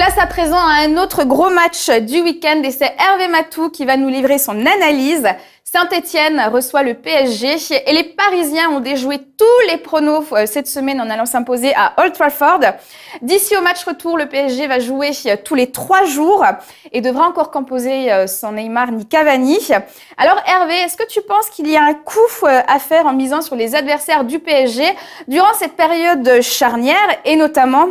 Place à présent à un autre gros match du week-end et c'est Hervé Matou qui va nous livrer son analyse. Saint-Etienne reçoit le PSG et les Parisiens ont déjoué tous les pronos cette semaine en allant s'imposer à Old Trafford. D'ici au match retour, le PSG va jouer tous les 3 jours et devra encore composer sans Neymar ni Cavani. Alors Hervé, est-ce que tu penses qu'il y a un coup à faire en misant sur les adversaires du PSG durant cette période charnière et notamment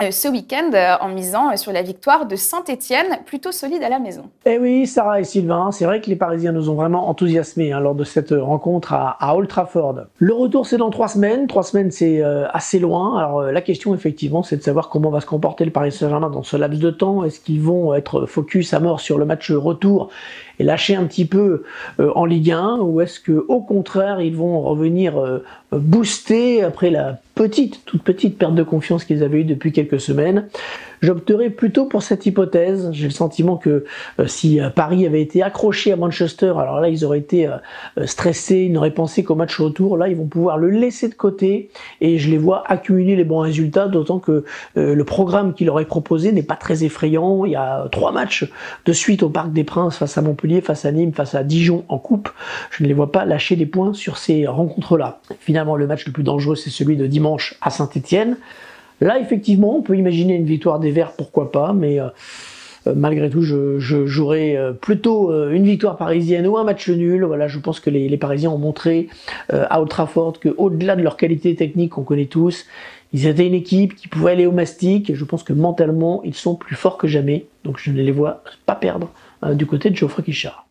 ce week-end en misant sur la victoire de Saint-Etienne, plutôt solide à la maison? Eh oui, Sarah et Sylvain, c'est vrai que les Parisiens nous ont vraiment enthousiasmés lors de cette rencontre à Old Trafford. Le retour, c'est dans 3 semaines. 3 semaines, c'est assez loin. Alors la question, effectivement, c'est de savoir comment va se comporter le Paris Saint-Germain dans ce laps de temps. Est-ce qu'ils vont être focus à mort sur le match retour et lâcher un petit peu en Ligue 1, ou est-ce que au contraire, ils vont revenir booster après la toute petite perte de confiance qu'ils avaient eue depuis quelques semaines? J'opterais plutôt pour cette hypothèse. J'ai le sentiment que si Paris avait été accroché à Manchester, alors là ils auraient été stressés, ils n'auraient pensé qu'au match retour. Là ils vont pouvoir le laisser de côté et je les vois accumuler les bons résultats, d'autant que le programme qu'il aurait proposé n'est pas très effrayant. Il y a 3 matchs de suite au Parc des Princes, face à Montpellier, face à Nîmes, face à Dijon en coupe. Je ne les vois pas lâcher des points sur ces rencontres-là. Finalement, le match le plus dangereux, c'est celui de dimanche à Saint-Etienne. Là, effectivement, on peut imaginer une victoire des Verts, pourquoi pas, mais malgré tout, je jouerais plutôt une victoire parisienne ou un match nul. Voilà, je pense que les Parisiens ont montré à Old Trafford qu'au-delà de leur qualité technique qu'on connaît tous, ils étaient une équipe qui pouvait aller au mastic, et je pense que mentalement, ils sont plus forts que jamais. Donc je ne les vois pas perdre du côté de Geoffrey Guichard.